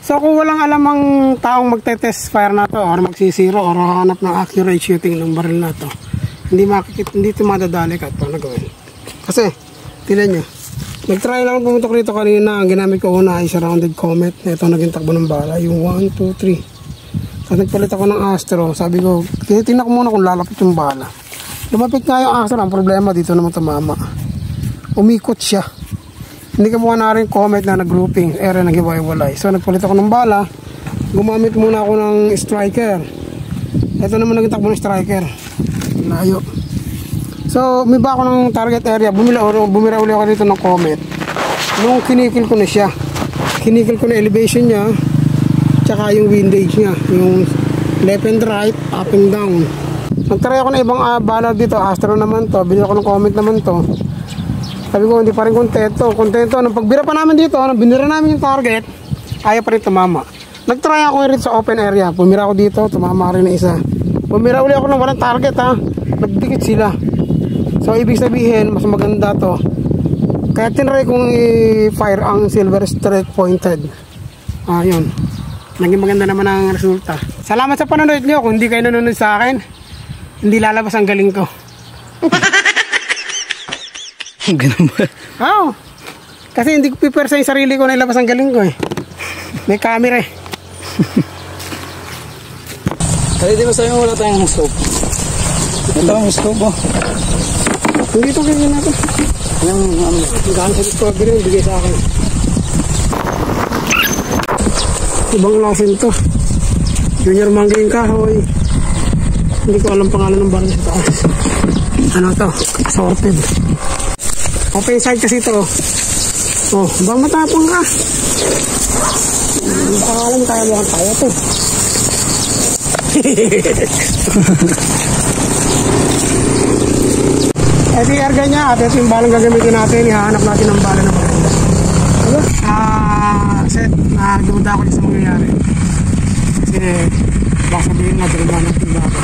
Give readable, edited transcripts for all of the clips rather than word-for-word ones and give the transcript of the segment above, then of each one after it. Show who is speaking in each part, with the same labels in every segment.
Speaker 1: So kung walang alam ang taong magte-test fire na to or magsisiro or hanap ng accurate shooting ng baril na to, hindi ito madadali kahit paano gawin. Kasi, tignan nyo, nag-try lang pumutok rito kanina. Ang ginamit ko una ay surrounded comet. Ito naging takbo ng bala, yung 1, 2, 3. So nagpalit ako ng Astro. Sabi ko, tingnan ko muna kung lalapit yung bala. Lumapit nga yung Astro. Ang problema dito naman tumama. Umikot siya. Hindi ka mukha na rin comet na nag-grouping, area nag-iwalay. So nagpalit ako ng bala. Gumamit muna ako ng striker. Ito naman naging takbo ng striker. Layo. So may ba ako ng target area. Bumira uli ako dito ng comet. Nung kinikil ko na siya, kinikil ko na elevation niya, tsaka yung windage niya, yung left and right, up and down. Nagtry ako na ibang bala dito. Astro naman to, binili ako ng comet naman to. Sabi ko, hindi pa rin kontento. Nung pagbira pa namin dito, binira namin yung target, ayaw pa rin tumama. Nagtry ako rin sa open area. Pumira ako dito, tumama rin na isa. Pumira uli ako ng walang target ha. Nagdikit sila. So, ibig sabihin, mas maganda to. Kaya tinry kong i-fire ang silver strike pointed. Yun. Naging maganda naman ang resulta. Salamat sa panonood nyo. Kung hindi kayo nanonood sa akin, hindi lalabas ang galing ko.
Speaker 2: Ganun ba?
Speaker 1: Oo. Kasi hindi ko pipersa yung sarili ko na ilabas ang galing ko eh. May camera eh.
Speaker 2: Kaya di ba sa'yo wala tayong scope? Ito ang scope oh.
Speaker 1: Hindi ito ganyan natin.
Speaker 2: Yung
Speaker 1: gano'n sa discovery yung bigay sa akin. Ibang lasin to. Junior Mangling Kahoy. Hindi ko alam pangalan ng baril sa taas. Ano to? Assorted. Open side kasi ito. Oh, bang matapang ka. Ang pangalan kaya mo kaya to. Ito yung erga niya at ito yung balang gagamitin natin. Ihahanap natin ang bala na maganda. Ano? Set. Dumunda ako din sa mangyayari. Kasi baka sabihin na dalawa natin bala.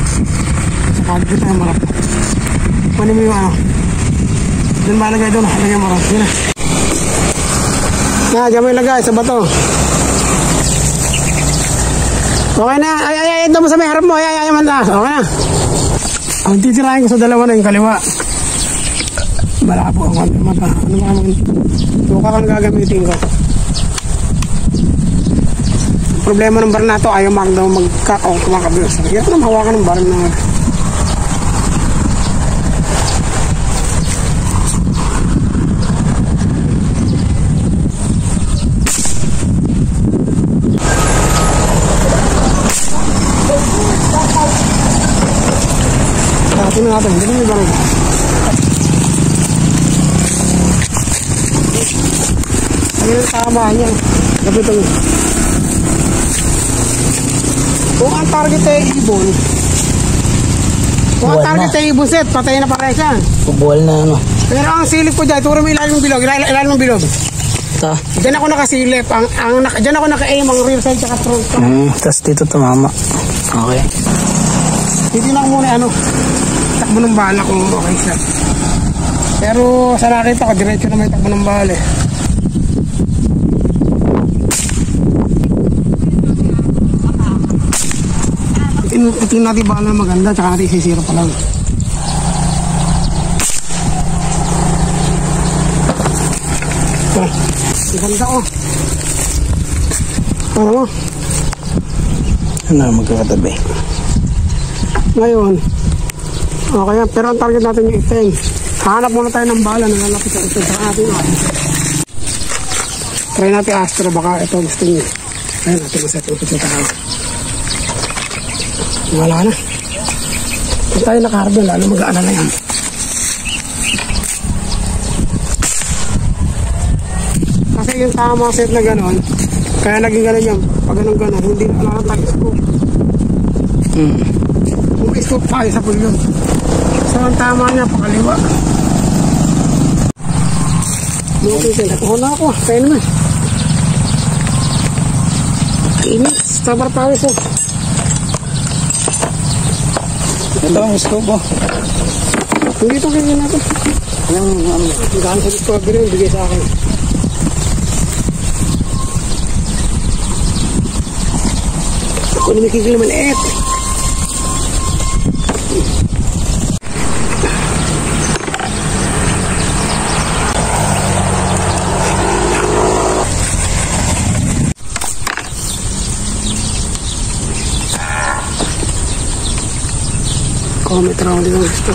Speaker 1: Sa kagod tayo marap. Kunin mo yung ano. Doon malagay doon. Lagay mo rin. Yun na. Diyan mo ilagay sa bato. Okay na. Ay, ito mo sa may harap mo. Ay, man na. Okay na. Ang titirahin ko sa dalawa na yung kaliwa. Malabo ang mata. Ano ba naman? Tuka kang gagamitin ko. Ang problema ng bar na ito, ayaw mag-cut o kumakabilos. Kaya ko na mahawakan ng bar na natin, hindi mo ibang ayun ang tama niya kapitong kung ang target ay ibon kung ang target ay ibon set, patay na pare siya
Speaker 2: bubuwal na ano
Speaker 1: pero ang silip ko dyan, turo mo ilalim ng bilog ilalim ng bilog
Speaker 2: ito
Speaker 1: dyan ako nakasilip dyan ako naka-aim ang rear side tsaka front
Speaker 2: tapos dito tumama okay
Speaker 1: titignan ko muna ano takbo ng bala kung okay siya. Pero sa nakita ko, diretso na may takbo ng bala eh. Itin natin bala na maganda, tsaka natin isisiro pa lang. Maganda oh. Ano mo?
Speaker 2: Ano magkakatabi?
Speaker 1: Ngayon, okay, pero ang target natin yung item. Hanap muna tayo ng bala na lalapit sa ito. Saka natin natin. Try natin Astro. Baka ito gusto niyo. Ayun, natin maset ito sa tayo. Wala na. Kung tayo naka-hardon, lalo mag-aalala yan. Kasi yung tama set na gano'n, kaya naging gano'n yan. Pag gano'n, hindi na alam tayo scope. Kung may scope tayo sa pulyon. So ang tama niya, pakaliwa. Nakuha na ako, kaya naman. Init, sabar tayo so.
Speaker 2: Ito ang scope oh.
Speaker 1: Hindi ito ganyan natin. Ang daan sa discovery yung bigay sa akin. Kung lumikikil na maliit. Comment round din ang gusto.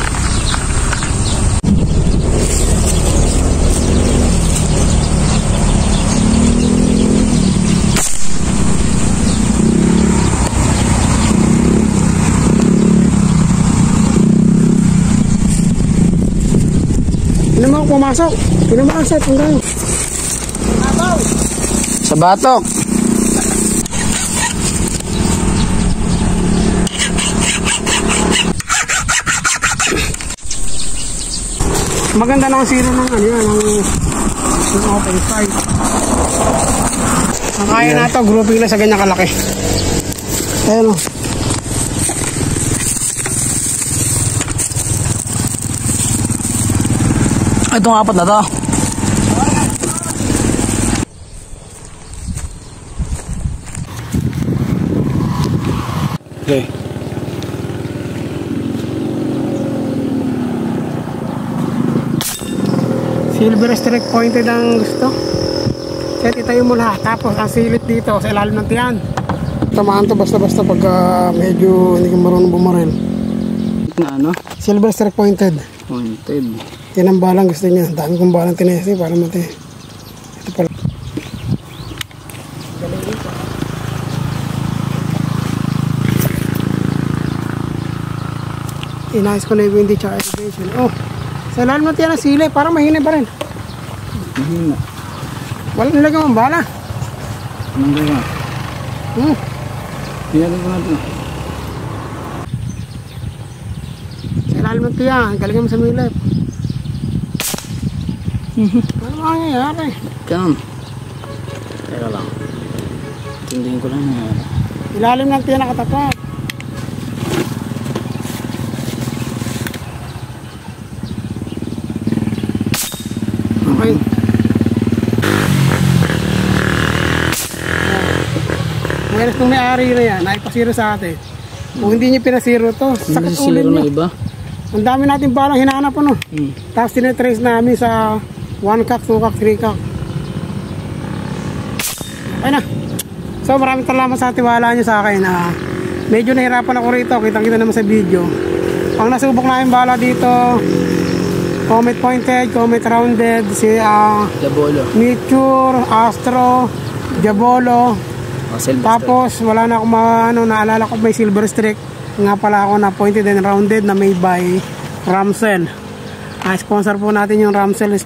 Speaker 1: Hindi mo pumasok. Pinamasok hanggang
Speaker 2: Sa batok.
Speaker 1: maganda na ang sira ng ano yan, ng open side. Ang kaya na ito, grouping lang sa ganyan kalaki. Ayan o.
Speaker 2: Itong apat na to.
Speaker 1: Okay. Silver strike pointed ang gusto. Set itayo mo lahat. Tapos ang silit dito sa ilalim ng tiyan. Tamaan to basta-basta pag medyo hindi ka marunong bumaril.
Speaker 2: Na ano?
Speaker 1: Silver strike pointed.
Speaker 2: Pointed.
Speaker 1: Yan ang balang gusto niya. Dami kong balang tinesi para mati. Ito pala. Inayos ko na yung windy tsaka elevation. Oh, sa ilalim ng tiyan ang sili. Parang mahina pa rin.
Speaker 2: Mahina.
Speaker 1: Walang nilagay mong bala.
Speaker 2: Anong gaya? Pinagin ko natin.
Speaker 1: Sa ilalim ng tiyan. Galingan mo sa milip. Ano mangyayari?
Speaker 2: Ganun. Teka lang. Tindihin ko lang na.
Speaker 1: Ilalim ng tiyan nakatapat. Okay. Mayroon kung may-ari na yan, naipasiro sa atin. Kung hindi niya pinasiro to, sakit ulit
Speaker 2: na
Speaker 1: niya.
Speaker 2: iba.
Speaker 1: Ang dami natin balang hinahanap ano. Tapos tinitrace namin sa 1 cock, 2 cock, 3 cock. Okay na. So maraming salamat sa tiwala niyo sa akin. Medyo nahirapan ako rito, kitang-kita naman sa video. Ang nasubok namin bala dito, comet pointed, comet rounded, si
Speaker 2: Diabolo.
Speaker 1: Nature, Astro, Diabolo. Tapos wala na akong naalala ko may silver streak. Nga pala ako na pointed and rounded na made by Ramsel. Sponsor po natin yung Ramsel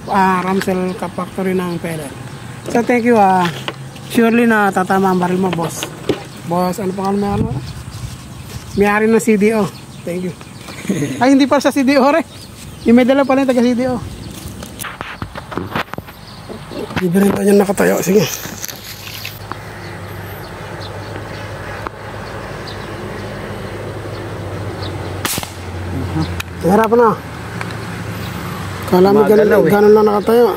Speaker 1: Cup Factory ng pellet. So thank you. Surely na tatama ang baril mo, boss. Boss, ano pangalan mo? May-ari ng CDO. Thank you. Ay, hindi pa sa CDO re. Yung may dala pala yung taga CDO. Libre rin niya nakatayo. Sige. Harapan na. Kala mo ganun lang nakatayo.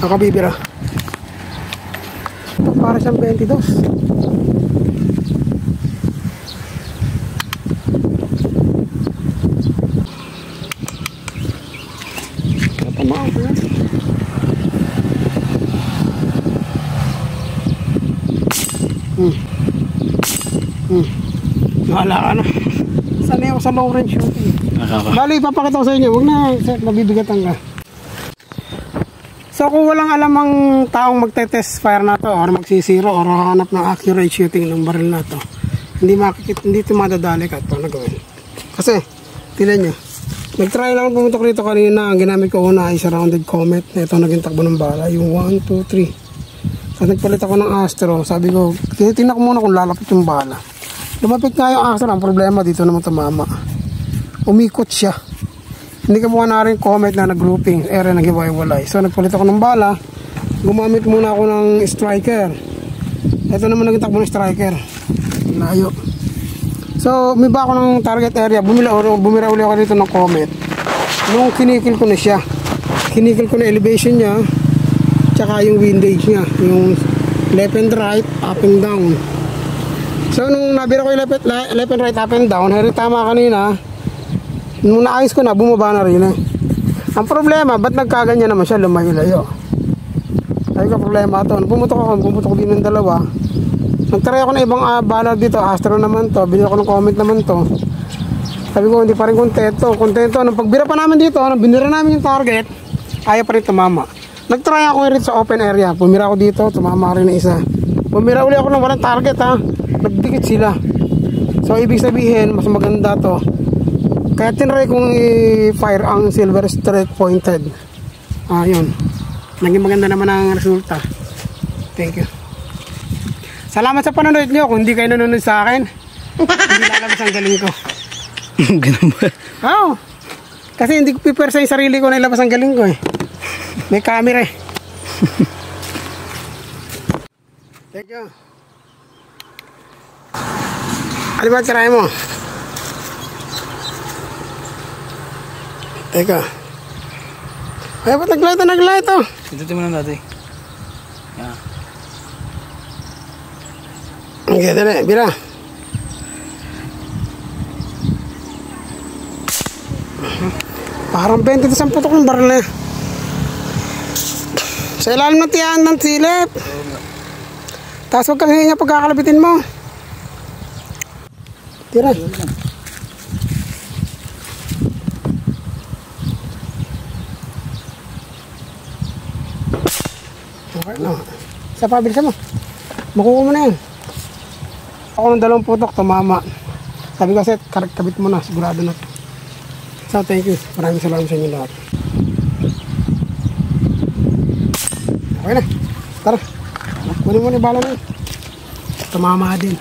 Speaker 1: Nakabibira. Para siyang 22. Tamaan ko yan. Wala ka na. Sanay ako sa long range shooting. Bali, ipapakita ko sa inyo. Huwag na, nabibigatan ka. So kung walang alam ang taong magte-test fire na to or magsisiro or hanap ng accurate shooting ng baril na to, hindi ito madadali kahit paano gawin. Kasi, tignan nyo, nag-try lang pumutok rito kanina. Ang ginamit ko una ay surrounded comet. Ito naging takbo ng bala, yung 1, 2, 3. So nagpalit ako ng Astro. Sabi ko, tinitingnan ko muna kung lalapit yung bala. Lumapit nga yung Astro. Ang problema dito naman tumama. Umikot siya. Hindi ka mukha na rin comet na nag-grouping. Area nag-iwalay. So nagpalit ako ng bala. Gumamit muna ako ng striker. Ito naman naging takbo ng striker. Layo. So may ba ako ng target area. Bumira uli ako dito ng comet. Nung kinikil ko na siya, kinikil ko na elevation niya, tsaka yung windage niya, yung left and right, up and down. So nung nabira ko yung left and right, up and down, hari tama kanina, nung naayos ko na, bumaba na rin eh. Ang problema, ba't nagkaganyan naman siya, lumayo-layo? Sabi ko, problema ito. Pumutok ko din ng dalawa. Nagtry ako ng ibang banner dito, Astro naman to, binili ko ng comment naman to. Sabi ko, hindi pa rin kontento. Nung pagbira pa namin dito, nung binira namin yung target, ayaw pa rin tumama. Nagtry ako rin sa open area. Pumira ako dito, tumama rin na isa. Pumira uli ako ng walang target ha. Nagdikit sila. So, ibig sabihin, mas maganda to. Kaya tinry kong i-fire ang silver straight pointed. Yun. Naging maganda naman ang resulta. Thank you. Salamat sa panonood nyo. Kung hindi kayo nanonood sa akin, hindi lalabas ang galing ko.
Speaker 2: Ganun ba?
Speaker 1: Oo. Kasi hindi ko pipersa yung sarili ko na ilabas ang galing ko eh. May camera eh. Thank you. Ano ba tirahin mo? Teka. Ay, ba't naglight oh?
Speaker 2: Itutin mo lang dati. Yeah.
Speaker 1: Okay, dali. Bira. Parang 20 sa putok ng baril na. Sa ilalim ng tiyan ng silip. Tapos huwag kang hihinga pagkakalabitin mo. Tira. Okay, no. Sa pabilisan mo. Makukuha mo na yan. Ako ng 2 putok, tumama. Sabi ko kasi, kabit mo na, sigurado na. So, thank you. Maraming salamat sa inyo lahat. Okay na. Tara. Kunin mo na yung bala na yun. Tumama din.